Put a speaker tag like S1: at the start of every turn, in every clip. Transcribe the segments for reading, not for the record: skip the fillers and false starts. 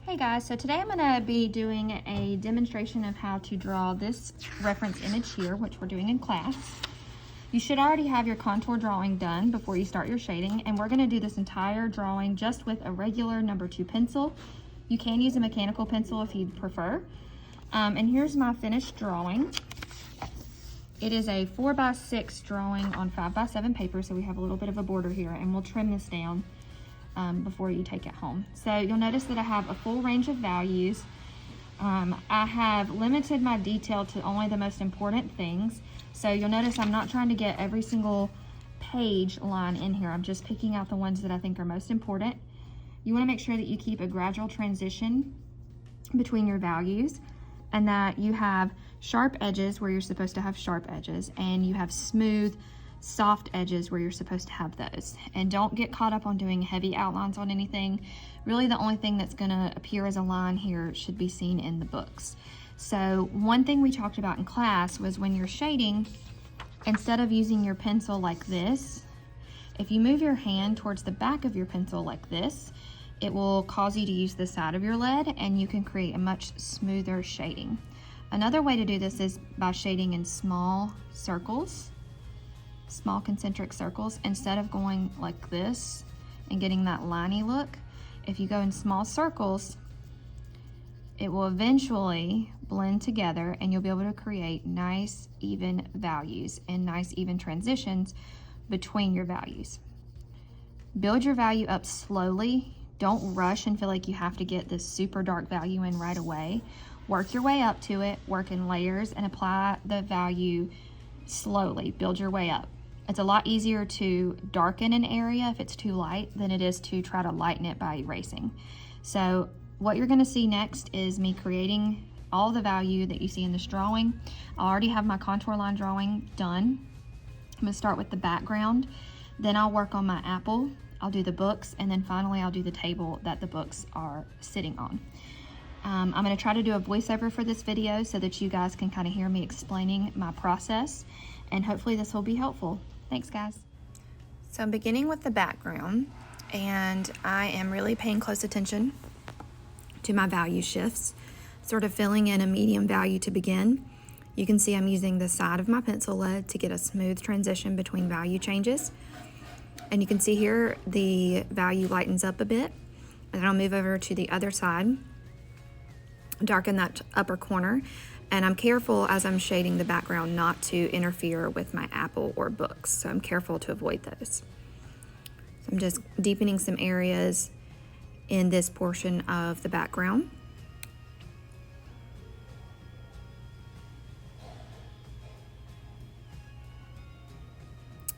S1: Hey guys, so today I'm going to be doing a demonstration of how to draw this reference image here, which we're doing in class. You should already have your contour drawing done before you start your shading, and we're going to do this entire drawing just with a regular number 2 pencil. You can use a mechanical pencil if you'd prefer. And here's my finished drawing. It is a 4x6 drawing on 5x7 paper, so we have a little bit of a border here, and we'll trim this down before you take it home. So you'll notice that I have a full range of values. I have limited my detail to only the most important things. So you'll notice I'm not trying to get every single page line in here. I'm just picking out the ones that I think are most important. You want to make sure that you keep a gradual transition between your values, and that you have sharp edges where you're supposed to have sharp edges, and you have smooth, soft edges where you're supposed to have those. And don't get caught up on doing heavy outlines on anything. Really, the only thing that's going to appear as a line here should be seen in the books. So one thing we talked about in class was when you're shading, instead of using your pencil like this, if you move your hand towards the back of your pencil like this, it will cause you to use the side of your lead, and you can create a much smoother shading. Another way to do this is by shading in small circles, small concentric circles, instead of going like this and getting that liney look. If you go in small circles, it will eventually blend together, and you'll be able to create nice even values and nice even transitions between your values. Build your value up slowly. Don't rush and feel like you have to get this super dark value in right away. Work your way up to it, work in layers, and apply the value slowly. Build your way up. It's a lot easier to darken an area if it's too light than it is to try to lighten it by erasing. So what you're going to see next is me creating all the value that you see in this drawing. I already have my contour line drawing done. I'm going to start with the background, then I'll work on my apple, I'll do the books, and then finally I'll do the table that the books are sitting on. I'm going to try to do a voiceover for this video so that you guys can kind of hear me explaining my process, and hopefully this will be helpful. Thanks, guys. So I'm beginning with the background, and I am really paying close attention to my value shifts, sort of filling in a medium value to begin. You can see I'm using the side of my pencil lead to get a smooth transition between value changes. And you can see here the value lightens up a bit, and then I'll move over to the other side, darken that upper corner, and I'm careful as I'm shading the background not to interfere with my apple or books, so I'm careful to avoid those. So I'm just deepening some areas in this portion of the background.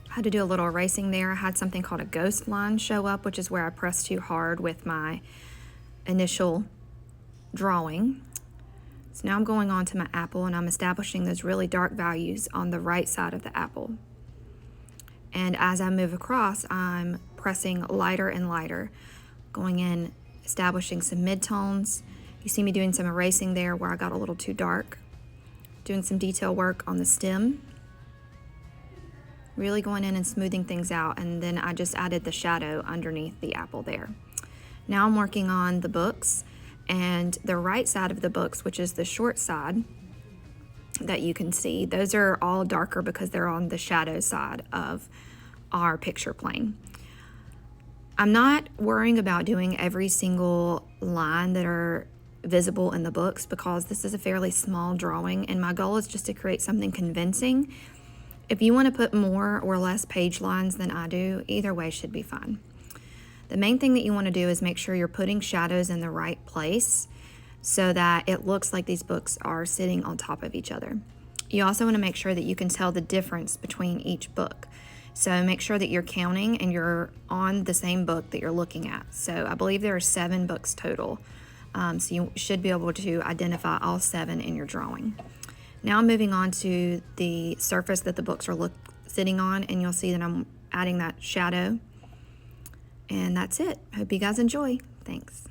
S1: I had to do a little erasing there. I had something called a ghost line show up, which is where I pressed too hard with my initial drawing. So now I'm going on to my apple, and I'm establishing those really dark values on the right side of the apple. And as I move across, I'm pressing lighter and lighter, going in, establishing some midtones. You see me doing some erasing there where I got a little too dark. Doing some detail work on the stem. Really going in and smoothing things out, and then I just added the shadow underneath the apple there. Now I'm working on the books, and the right side of the books, which is the short side that you can see, those are all darker because they're on the shadow side of our picture plane. I'm not worrying about doing every single line that are visible in the books because this is a fairly small drawing, and my goal is just to create something convincing. If you want to put more or less page lines than I do, either way should be fine. The main thing that you want to do is make sure you're putting shadows in the right place so that it looks like these books are sitting on top of each other. You also want to make sure that you can tell the difference between each book. So make sure that you're counting and you're on the same book that you're looking at. So I believe there are 7 books total. So you should be able to identify all 7 in your drawing. Now I'm moving on to the surface that the books are sitting on, and you'll see that I'm adding that shadow. And that's it. Hope you guys enjoy. Thanks.